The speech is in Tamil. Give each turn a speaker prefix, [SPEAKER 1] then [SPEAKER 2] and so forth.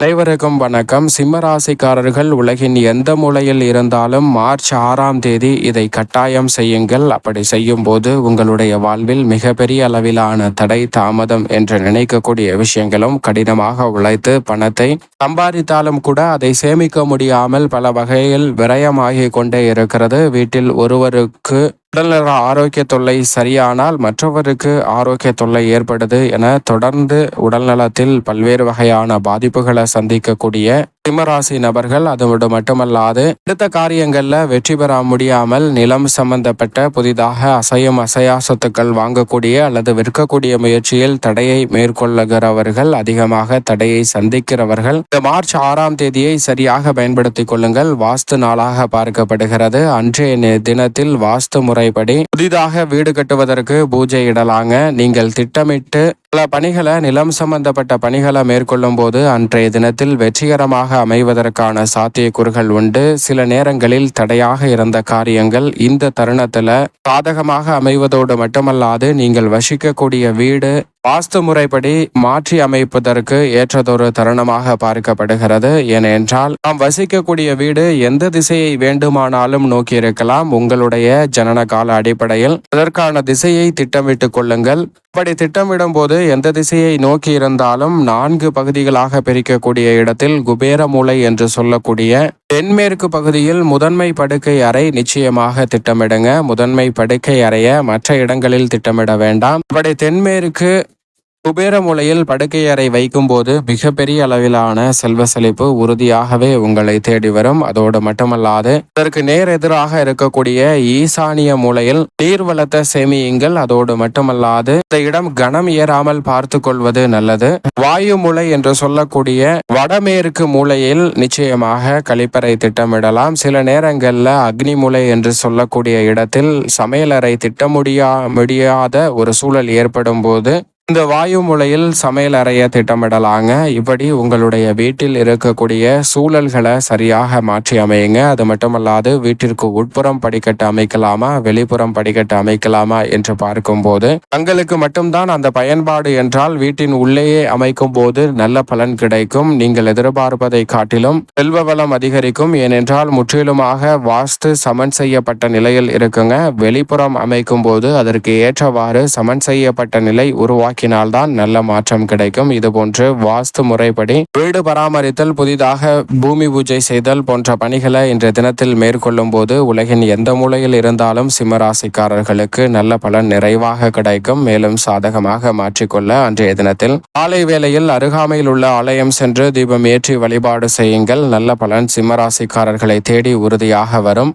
[SPEAKER 1] அனைவருக்கும் வணக்கம். சிம்ம ராசிக்காரர்கள் உலகின் எந்த மூலையில் இருந்தாலும் மார்ச் 6ஆம் தேதி இதை கட்டாயம் செய்யுங்கள். அப்படி செய்யும் போது உங்களுடைய வாழ்வில் மிகப்பெரிய அளவிலான தடை தாமதம் என்று நினைக்கக்கூடிய விஷயங்களும், கடினமாக உழைத்து பணத்தை சம்பாதித்தாலும் கூட அதை சேமிக்க முடியாமல் பல வகையில் விரயமாகி கொண்டே இருக்கிறது. வீட்டில் ஒருவருக்கு உடல்நல ஆரோக்கிய தொல்லை சரியானால் மற்றவருக்கு ஆரோக்கிய தொல்லை ஏற்படுது என தொடர்ந்து உடல்நலத்தில் பல்வேறு வகையான பாதிப்புகளை சந்திக்கக்கூடிய சிம்மராசி நபர்கள், அதோடு மட்டுமல்லாது அடுத்த காரியங்கள்ல வெற்றி பெற முடியாமல் நிலம் சம்பந்தப்பட்ட புதிதாக அசையும் அசையா சொத்துக்கள் வாங்கக்கூடிய அல்லது விற்கக்கூடிய முயற்சியில் தடையை மேற்கொள்ளுகிறவர்கள், அதிகமாக தடையை சந்திக்கிறவர்கள் இந்த மார்ச் 6ஆம் தேதியை சரியாக பயன்படுத்திக் கொள்ளுங்கள். வாஸ்து நாளாக பார்க்கப்படுகிறது. அன்றைய தினத்தில் வாஸ்து முறைப்படி புதிதாக வீடு கட்டுவதற்கு பூஜை இடலாங்க. நீங்கள் திட்டமிட்டு பல பணிகளை, நிலம் சம்பந்தப்பட்ட பணிகளை மேற்கொள்ளும் போது அன்றைய தினத்தில் வெற்றிகரமாக அமைவதற்கான சாத்தியக்கூறுகள் உண்டு. சில நேரங்களில் தடையாக இருந்த காரியங்கள் இந்த தருணத்துல சாதகமாக அமைவதோடு மட்டுமல்லாது நீங்கள் வசிக்கக்கூடிய வீடு வாஸ்து முறைப்படி மாற்றி அமைப்பதற்கு ஏற்றதொரு தருணமாக பார்க்கப்படுகிறது. ஏனென்றால் நாம் வசிக்கக்கூடிய வீடு எந்த திசையை வேண்டுமானாலும் நோக்கி இருக்கலாம். உங்களுடைய ஜனன கால அடிப்படையில் அதற்கான திசையை திட்டமிட்டுக் கொள்ளுங்கள். அப்படி திட்டமிடும் போது எந்த திசையை நோக்கி இருந்தாலும் 4 பகுதிகளாக பிரிக்கக்கூடிய இடத்தில் குபேர மூலை என்று சொல்லக்கூடிய தென்மேற்கு பகுதியில் முதன்மை படுக்கை அறை நிச்சயமாக திட்டமிடுங்க. முதன்மை படுக்கை அறைய மற்ற இடங்களில் திட்டமிட வேண்டாம். அப்படி தென்மேற்கு குபேர மூலையில் படுக்கை அறை வைக்கும் போது மிகப்பெரிய அளவிலான செல்வ செழிப்பு உறுதியாகவே உங்களை தேடி வரும். அதோடு மட்டுமல்லாது அதற்கு நேர் எதிராக இருக்கக்கூடிய ஈசானிய மூலையில் நீர்வளத்தை சேமியுங்கள். அதோடு மட்டுமல்லாது இந்த இடம் கனம் ஏறாமல் பார்த்து கொள்வது நல்லது. வாயு மூலை என்று சொல்லக்கூடிய வடமேற்கு மூலையில் நிச்சயமாக கழிப்பறை திட்டமிடலாம். சில நேரங்களில் அக்னி மூலை என்று சொல்லக்கூடிய இடத்தில் சமையலறை திட்ட முடியாத ஒரு சூழல் ஏற்படும் போது இந்த வாயு மூலையில் சமையல் அறைய திட்டமிடலாங்க. இப்படி உங்களுடைய வீட்டில் இருக்கக்கூடிய சூழல்களை சரியாக மாற்றி அமையுங்க. அது மட்டுமல்லாது வீட்டிற்கு உட்புறம் படிக்கட்டு அமைக்கலாமா, வெளிப்புறம் படிக்கட்டு அமைக்கலாமா என்று பார்க்கும்போது தங்களுக்கு மட்டும்தான் அந்த பயன்பாடு என்றால் வீட்டின் உள்ளேயே அமைக்கும் போது நல்ல பலன் கிடைக்கும். நீங்கள் எதிர்பார்ப்பதை காட்டிலும் செல்வ வளம் அதிகரிக்கும். ஏனென்றால் முற்றிலுமாக வாஸ்து சமன் செய்யப்பட்ட நிலையில் இருக்குங்க. வெளிப்புறம் அமைக்கும் போது அதற்கு ஏற்றவாறு சமன் செய்யப்பட்ட நிலை உருவாக்கி தான் நல்ல மாற்றம் கிடைக்கும். இதுபோன்று வாஸ்து முறைப்படி வீடு பராமரித்தல், புதிதாக பூமி பூஜை செய்தல் போன்ற பணிகளை இன்றைய தினத்தில் மேற்கொள்ளும் போது உலகின் எந்த மூலையில் இருந்தாலும் சிம்மராசிக்காரர்களுக்கு நல்ல பலன் நிறைவாக கிடைக்கும். மேலும் சாதகமாக மாற்றிக்கொள்ள அன்றைய தினத்தில் காலை வேளையில் அருகாமையில் உள்ள ஆலயம் சென்று தீபம் ஏற்றி வழிபாடு செய்யுங்கள். நல்ல பலன் சிம்மராசிக்காரர்களை தேடி உறுதியாக வரும்.